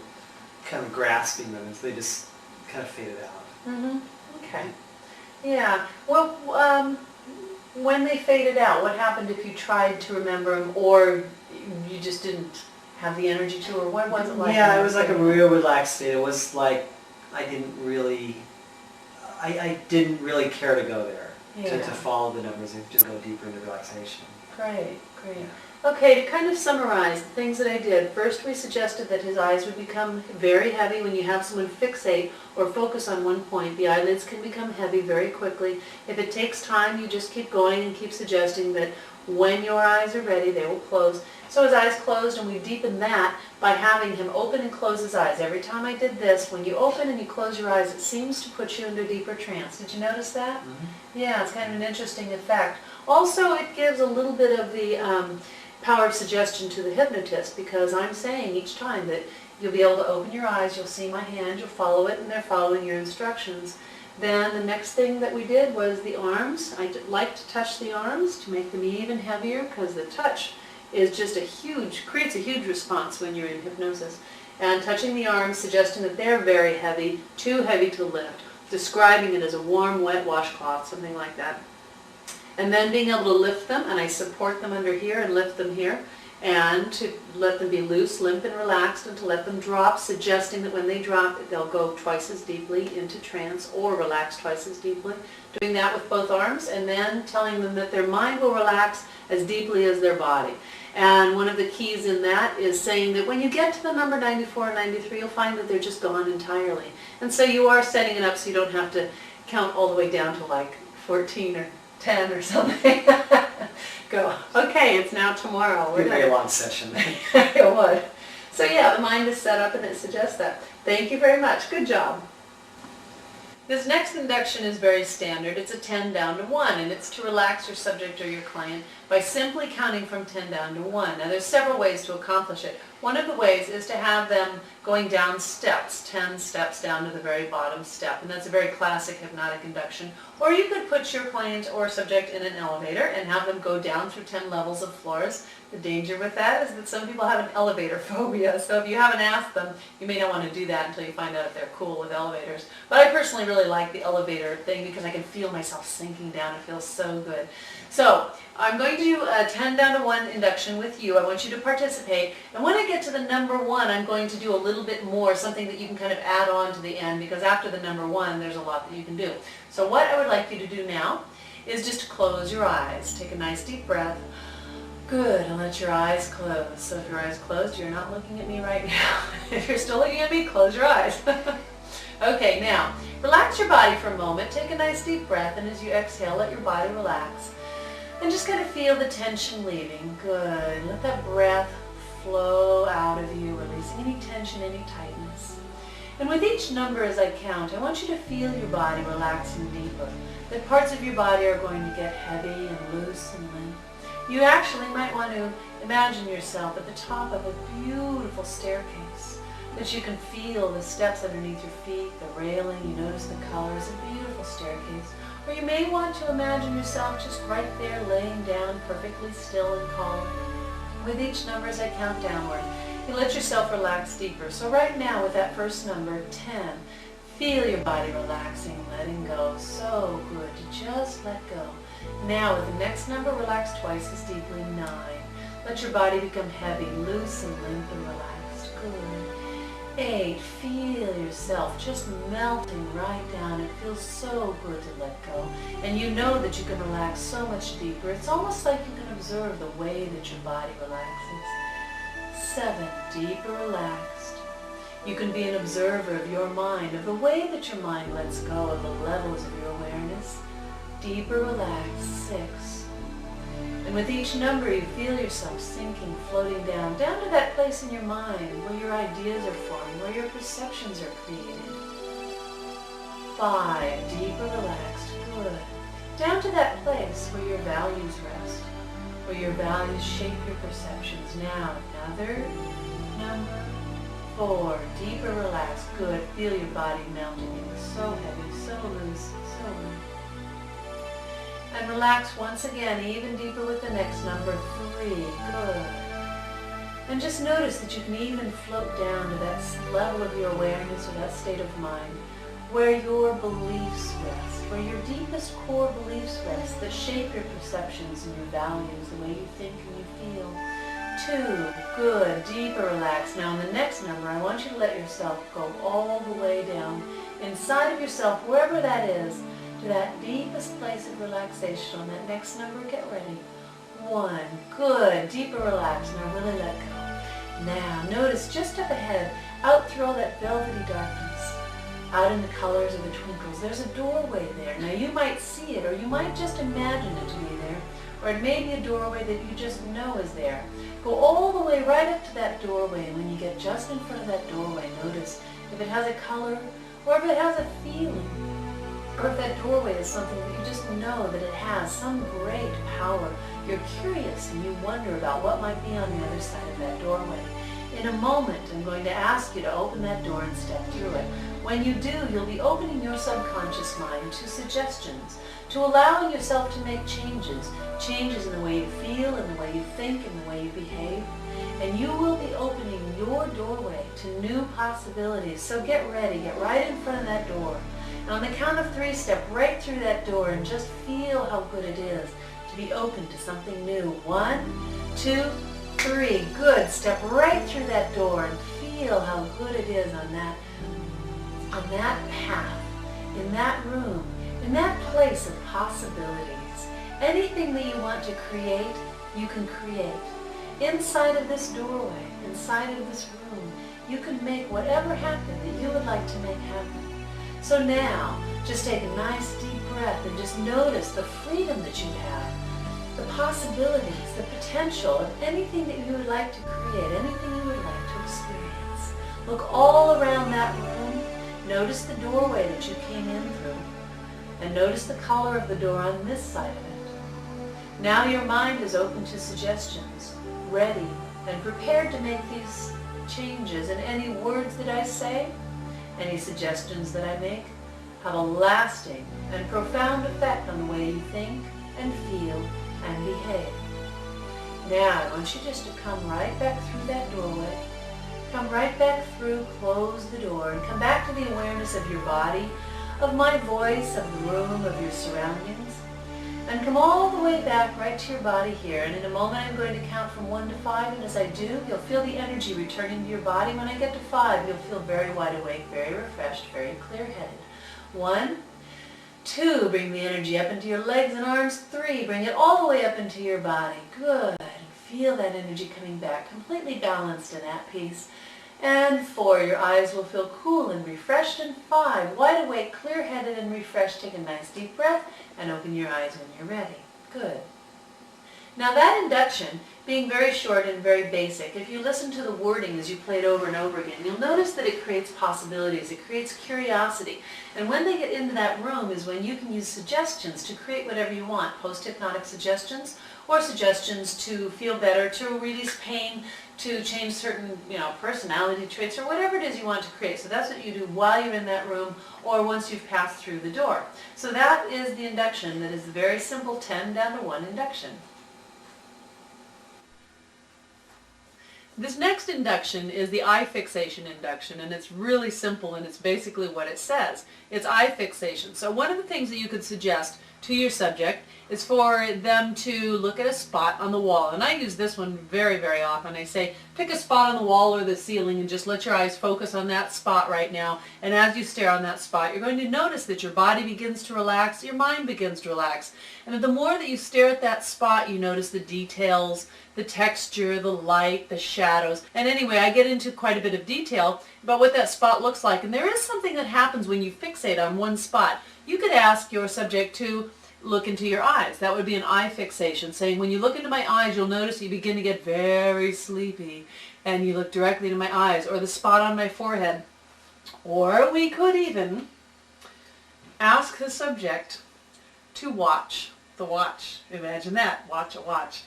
kind of grasping them, and they just kind of faded out. Mm-hmm. Okay. Yeah. Well, when they faded out, what happened if you tried to remember them, or you just didn't have the energy to, or what was it like? Yeah, it was like a real relaxed state. It was like I didn't really care to go there, to follow the numbers and just go deeper into relaxation. Great, great. Yeah. Okay, to kind of summarize the things that I did, first we suggested that his eyes would become very heavy when you have someone fixate or focus on one point. The eyelids can become heavy very quickly. If it takes time, you just keep going and keep suggesting that when your eyes are ready, they will close. So his eyes closed, and we deepened that by having him open and close his eyes. Every time I did this, when you open and you close your eyes, it seems to put you into a deeper trance. Did you notice that? Mm-hmm. Yeah, it's kind of an interesting effect. Also, it gives a little bit of the power of suggestion to the hypnotist, because I'm saying each time that you'll be able to open your eyes, you'll see my hand, you'll follow it, and they're following your instructions. Then the next thing that we did was the arms. I like to touch the arms to make them even heavier, because the touch is just creates a huge response when you're in hypnosis. And touching the arms, suggesting that they're very heavy, too heavy to lift, describing it as a warm, wet washcloth, something like that. And then being able to lift them, and I support them under here and lift them here, and to let them be loose, limp, and relaxed, and to let them drop, suggesting that when they drop, they'll go twice as deeply into trance or relax twice as deeply. Doing that with both arms, and then telling them that their mind will relax as deeply as their body. And one of the keys in that is saying that when you get to the number 94 and 93, you'll find that they're just gone entirely. And so you are setting it up so you don't have to count all the way down to like 14 or 10 or something. Go, okay, it's now tomorrow. It'd be a long session. It would. So yeah, the mind is set up and it suggests that. Thank you very much. Good job. This next induction is very standard. It's a 10 down to 1, and it's to relax your subject or your client by simply counting from 10 down to 1. Now there's several ways to accomplish it. One of the ways is to have them going down steps, 10 steps down to the very bottom step, and that's a very classic hypnotic induction. Or you could put your client or subject in an elevator and have them go down through 10 levels of floors. The danger with that is that some people have an elevator phobia, so if you haven't asked them, you may not want to do that until you find out if they're cool with elevators. But I personally really like the elevator thing because I can feel myself sinking down. It feels so good. So I'm going to do a 10 down to 1 induction with you. I want you to participate. And when I get to the number 1, I'm going to do a little bit more, something that you can kind of add on to the end, because after the number 1, there's a lot that you can do. So what I would like you to do now is just close your eyes. Take a nice deep breath. Good, and let your eyes close. So if your eyes closed, you're not looking at me right now. If you're still looking at me, close your eyes. Okay, now, relax your body for a moment. Take a nice deep breath, and as you exhale, let your body relax. And just kind of feel the tension leaving. Good. Let that breath flow out of you, releasing any tension, any tightness. And with each number as I count, I want you to feel your body relaxing deeper. That parts of your body are going to get heavy and loose and limp. You actually might want to imagine yourself at the top of a beautiful staircase, that you can feel the steps underneath your feet, the railing, you notice the colors, a beautiful staircase. Or you may want to imagine yourself just right there laying down perfectly still and calm. With each number as I count downward, you let yourself relax deeper. So right now with that first number, 10, feel your body relaxing, letting go. So good to just let go. Now with the next number, relax twice as deeply, 9. Let your body become heavy, loose and limp and relaxed. Good. 8, feel yourself just melting right down. It feels so good to let go. And you know that you can relax so much deeper. It's almost like you can observe the way that your body relaxes. 7, deeper relaxed. You can be an observer of your mind, of the way that your mind lets go, of the levels of your awareness. Deeper relaxed, 6. And with each number you feel yourself sinking, floating down to that place in your mind where your ideas are forming, where your perceptions are created. 5, deeper relaxed, good. Down to that place where your values rest, where your values shape your perceptions. Now another number, 4, deeper relaxed, good. Feel your body melting in, so heavy, so loose, so limp. And relax once again, even deeper with the next number, 3, good. And just notice that you can even float down to that level of your awareness or that state of mind where your beliefs rest, where your deepest core beliefs rest that shape your perceptions and your values, the way you think and you feel. 2, good, deeper relax. Now in the next number, I want you to let yourself go all the way down inside of yourself, wherever that is, to that deepest place of relaxation. On that next number, get ready. 1, good, deeper relax. Now really let go. Now notice just up ahead, out through all that velvety darkness, out in the colors of the twinkles, there's a doorway there. Now you might see it, or you might just imagine it to be there, or it may be a doorway that you just know is there. Go all the way right up to that doorway, and when you get just in front of that doorway, notice if it has a color, or if it has a feeling, or if that doorway is something that you just know that it has some great power. You're curious and you wonder about what might be on the other side of that doorway. In a moment, I'm going to ask you to open that door and step through it. When you do, you'll be opening your subconscious mind to suggestions, to allowing yourself to make changes in the way you feel, in the way you think, in the way you behave. And you will be opening your doorway to new possibilities. So get ready, get right in front of that door. And on the count of 3, step right through that door and just feel how good it is to be open to something new. 1, 2, 3. Good. Step right through that door and feel how good it is on that path, in that room, in that place of possibilities. Anything that you want to create, you can create. inside of this doorway, inside of this room, you can make whatever happen that you would like to make happen. So now, just take a nice deep breath and just notice the freedom that you have, the possibilities, the potential of anything that you would like to create, anything you would like to experience. Look all around that room. Notice the doorway that you came in through. And notice the color of the door on this side of it. Now your mind is open to suggestions, ready and prepared to make these changes. And any words that I say, any suggestions that I make, have a lasting and profound effect on the way you think and feel and behave. Now I want you just to come right back through that doorway. Come right back through, close the door, and come back to the awareness of your body, of my voice, of the room, of your surroundings. And come all the way back right to your body here. And in a moment I'm going to count from 1 to 5, and as I do, you'll feel the energy returning to your body. When I get to 5, you'll feel very wide awake, very refreshed, very clear-headed. 1, 2, bring the energy up into your legs and arms. 3, bring it all the way up into your body. Good. Feel that energy coming back, completely balanced and at peace. And 4, your eyes will feel cool and refreshed. And 5, wide awake, clear-headed and refreshed. Take a nice deep breath and open your eyes when you're ready. Good. Now that induction, being very short and very basic, if you listen to the wording as you play it over and over again, you'll notice that it creates possibilities, it creates curiosity. And when they get into that room is when you can use suggestions to create whatever you want, post-hypnotic suggestions, or suggestions to feel better, to release pain, to change certain, personality traits, or whatever it is you want to create. So that's what you do while you're in that room or once you've passed through the door. So that is the induction. That is the very simple 10 down to 1 induction. This next induction is the eye fixation induction, and it's really simple, and it's basically what it says. It's eye fixation. So one of the things that you could suggest to your subject is for them to look at a spot on the wall. And I use this one very, very often. I say, pick a spot on the wall or the ceiling and just let your eyes focus on that spot right now. And as you stare on that spot, you're going to notice that your body begins to relax, your mind begins to relax. And the more that you stare at that spot, you notice the details, the texture, the light, the shadows. And anyway, I get into quite a bit of detail about what that spot looks like. And there is something that happens when you fixate on one spot. You could ask your subject to look into your eyes. That would be an eye fixation, saying, when you look into my eyes, you'll notice you begin to get very sleepy, and you look directly into my eyes, or the spot on my forehead. Or we could even ask the subject to watch the watch. Imagine that. Watch a watch.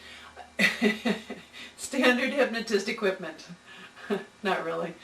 Standard hypnotist equipment. Not really.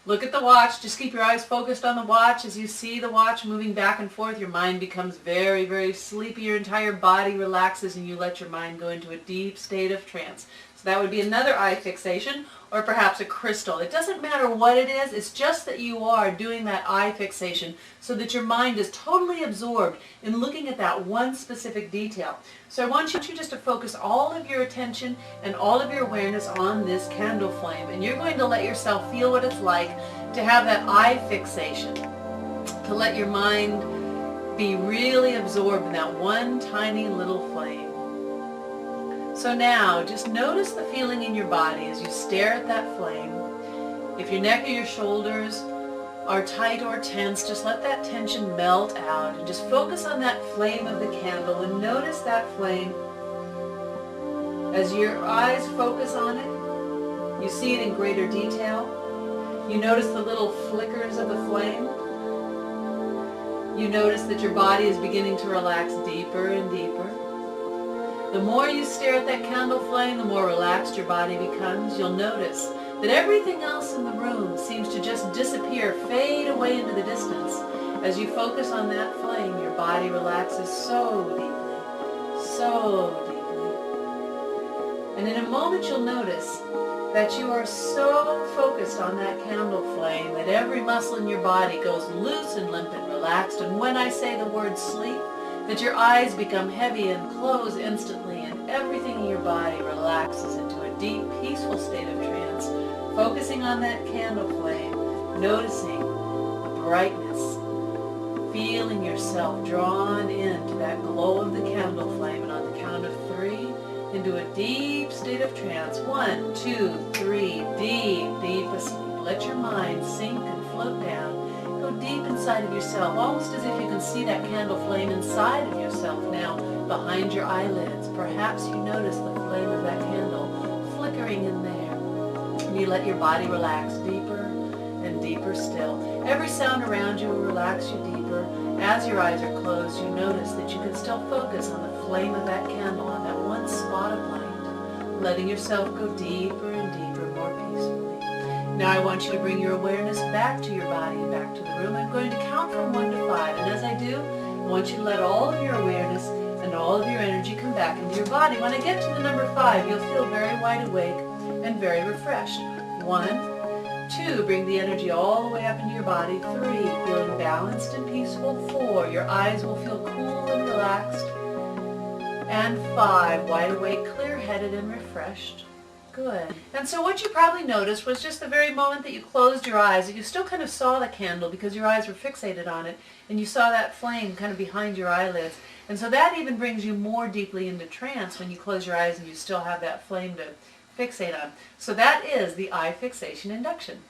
Look at the watch. Just keep your eyes focused on the watch. As you see the watch moving back and forth, your mind becomes very, very sleepy. Your entire body relaxes, and you let your mind go into a deep state of trance. So that would be another eye fixation, or perhaps a crystal. It doesn't matter what it is. It's just that you are doing that eye fixation so that your mind is totally absorbed in looking at that one specific detail. So I want you just to focus all of your attention and all of your awareness on this candle flame. And you're going to let yourself feel what it's like to have that eye fixation, to let your mind be really absorbed in that one tiny little flame. So now, just notice the feeling in your body as you stare at that flame. If your neck or your shoulders are tight or tense, just let that tension melt out and just focus on that flame of the candle and notice that flame. As your eyes focus on it, you see it in greater detail. You notice the little flickers of the flame. You notice that your body is beginning to relax deeper and deeper. The more you stare at that candle flame, the more relaxed your body becomes. You'll notice that everything else in the room seems to just disappear, fade away into the distance. As you focus on that flame, your body relaxes so deeply, so deeply. And in a moment you'll notice that you are so focused on that candle flame that every muscle in your body goes loose and limp and relaxed. And when I say the word sleep, that your eyes become heavy and close instantly, and everything in your body relaxes into a deep, peaceful state of trance, focusing on that candle flame, noticing the brightness, feeling yourself drawn into that glow of the candle flame. And on the count of 3, into a deep state of trance. 1, 2, 3, deep asleep. Let your mind sink and float down. Go deep inside of yourself, almost as if you can see that candle flame inside of yourself now, behind your eyelids. Perhaps you notice the flame of that candle flickering in there. And you let your body relax deeper and deeper still. Every sound around you will relax you deeper. As your eyes are closed, you notice that you can still focus on the flame of that candle, on that one spot of light, letting yourself go deeper and deeper, more peacefully. Now I want you to bring your awareness back to your body, back to the room. I'm going to count from 1 to 5, and as I do, I want you to let all of your awareness and all of your energy come back into your body. When I get to the number 5, you'll feel very wide awake and very refreshed. 1, 2, bring the energy all the way up into your body. 3, feeling balanced and peaceful. 4, your eyes will feel cool and relaxed. And 5, wide awake, clear-headed and refreshed. Good. And so what you probably noticed was just the very moment that you closed your eyes, that you still kind of saw the candle because your eyes were fixated on it, and you saw that flame kind of behind your eyelids. And so that even brings you more deeply into trance when you close your eyes and you still have that flame to fixate on. So that is the eye fixation induction.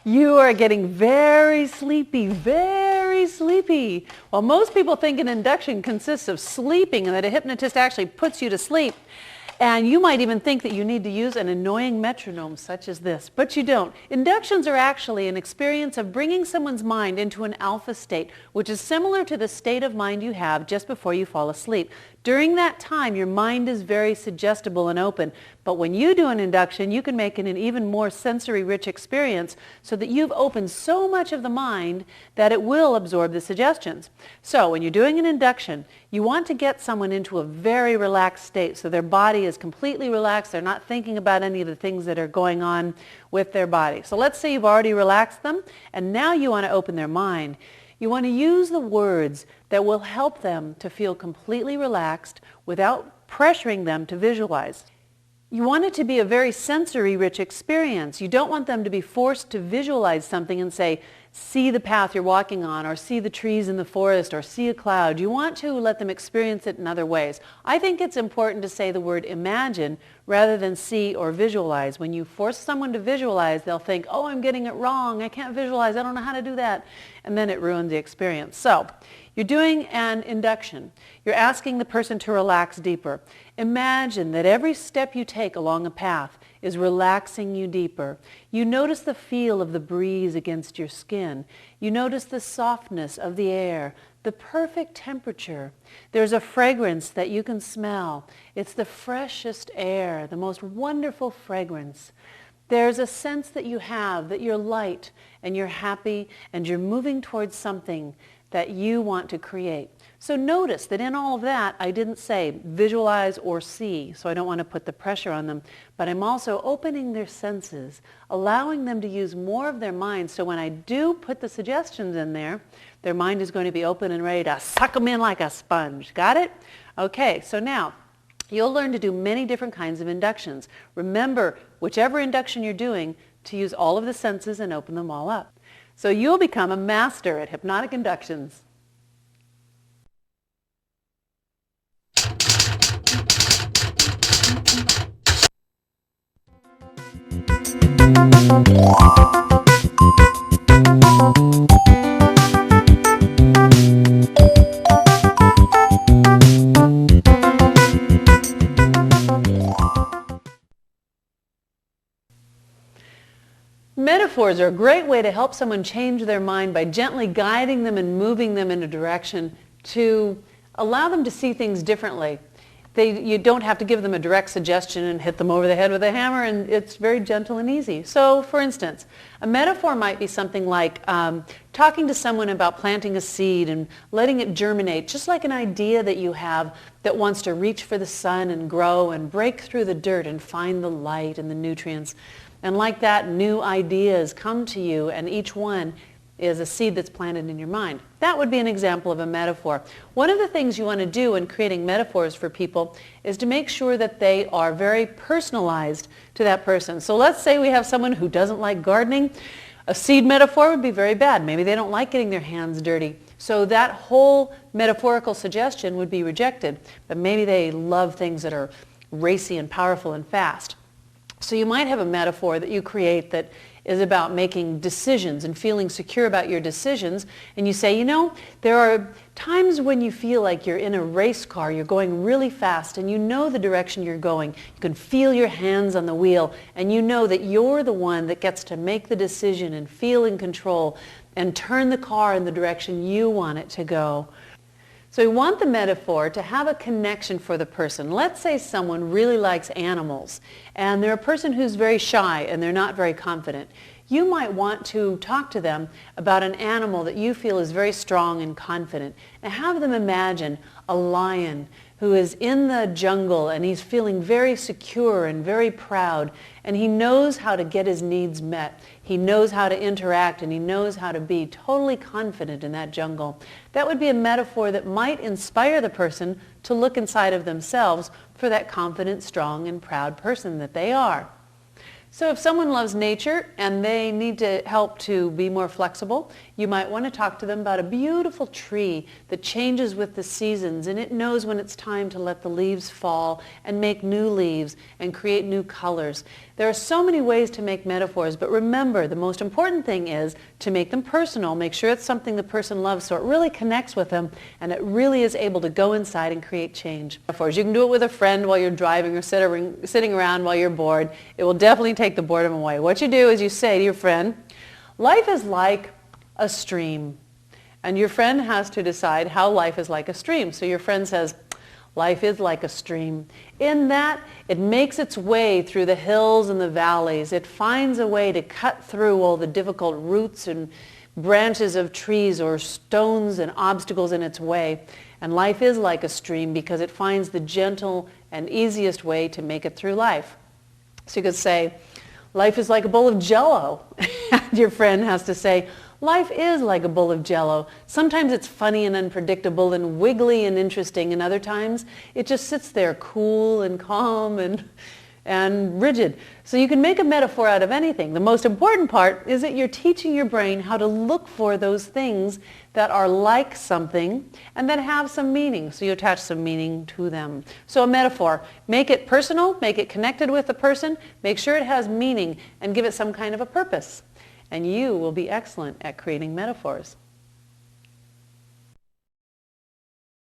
You are getting very sleepy, very sleepy. While most people think an induction consists of sleeping and that a hypnotist actually puts you to sleep, and you might even think that you need to use an annoying metronome such as this, but you don't. Inductions are actually an experience of bringing someone's mind into an alpha state, which is similar to the state of mind you have just before you fall asleep. During that time, your mind is very suggestible and open, but when you do an induction, you can make it an even more sensory-rich experience so that you've opened so much of the mind that it will absorb the suggestions. So when you're doing an induction, you want to get someone into a very relaxed state so their body is completely relaxed, they're not thinking about any of the things that are going on with their body. So let's say you've already relaxed them, and now you want to open their mind. You want to use the words that will help them to feel completely relaxed without pressuring them to visualize. You want it to be a very sensory-rich experience. You don't want them to be forced to visualize something and say, see the path you're walking on, or see the trees in the forest, or see a cloud. You want to let them experience it in other ways. I think it's important to say the word imagine rather than see or visualize. When you force someone to visualize, they'll think, oh, I'm getting it wrong. I can't visualize. I don't know how to do that. And then it ruins the experience. So you're doing an induction. You're asking the person to relax deeper. Imagine that every step you take along a path is relaxing you deeper. You notice the feel of the breeze against your skin. You notice the softness of the air, the perfect temperature. There's a fragrance that you can smell. It's the freshest air, the most wonderful fragrance. There's a sense that you have that you're light and you're happy and you're moving towards something that you want to create. So notice that in all of that, I didn't say visualize or see, so I don't want to put the pressure on them, but I'm also opening their senses, allowing them to use more of their mind, so when I do put the suggestions in there, their mind is going to be open and ready to suck them in like a sponge. Got it? Okay, so now, you'll learn to do many different kinds of inductions. Remember, whichever induction you're doing, to use all of the senses and open them all up. So you'll become a master at hypnotic inductions. Metaphors are a great way to help someone change their mind by gently guiding them and moving them in a direction to allow them to see things differently. You don't have to give them a direct suggestion and hit them over the head with a hammer, and it's very gentle and easy. So, for instance, a metaphor might be something like talking to someone about planting a seed and letting it germinate, just like an idea that you have that wants to reach for the sun and grow and break through the dirt and find the light and the nutrients. And like that, new ideas come to you, and each one is a seed that's planted in your mind. That would be an example of a metaphor. One of the things you want to do in creating metaphors for people is to make sure that they are very personalized to that person. So let's say we have someone who doesn't like gardening. A seed metaphor would be very bad. Maybe they don't like getting their hands dirty. So that whole metaphorical suggestion would be rejected. But maybe they love things that are racy and powerful and fast. So you might have a metaphor that you create that is about making decisions and feeling secure about your decisions. And you say, you know, there are times when you feel like you're in a race car, you're going really fast, and you know the direction you're going. You can feel your hands on the wheel, and you know that you're the one that gets to make the decision and feel in control and turn the car in the direction you want it to go. So we want the metaphor to have a connection for the person. Let's say someone really likes animals, and they're a person who's very shy and they're not very confident. You might want to talk to them about an animal that you feel is very strong and confident, and have them imagine a lion who is in the jungle and he's feeling very secure and very proud, and he knows how to get his needs met. He knows how to interact, and he knows how to be totally confident in that jungle. That would be a metaphor that might inspire the person to look inside of themselves for that confident, strong, and proud person that they are. So if someone loves nature and they need to help to be more flexible, you might want to talk to them about a beautiful tree that changes with the seasons, and it knows when it's time to let the leaves fall and make new leaves and create new colors. There are so many ways to make metaphors, but remember, the most important thing is to make them personal. Make sure it's something the person loves so it really connects with them and it really is able to go inside and create change. Metaphors. You can do it with a friend while you're driving or sitting around while you're bored. It will definitely take the boredom away. What you do is you say to your friend, life is like a stream. And your friend has to decide how life is like a stream. So your friend says, life is like a stream. In that, it makes its way through the hills and the valleys. It finds a way to cut through all the difficult roots and branches of trees or stones and obstacles in its way. And life is like a stream because it finds the gentle and easiest way to make it through life. So you could say, life is like a bowl of Jell-O. And your friend has to say, life is like a bowl of Jell-O. Sometimes it's funny and unpredictable and wiggly and interesting, and other times it just sits there cool and calm and rigid. So you can make a metaphor out of anything. The most important part is that you're teaching your brain how to look for those things that are like something and that have some meaning. So you attach some meaning to them. So a metaphor, make it personal, make it connected with the person, make sure it has meaning, and give it some kind of a purpose. And you will be excellent at creating metaphors.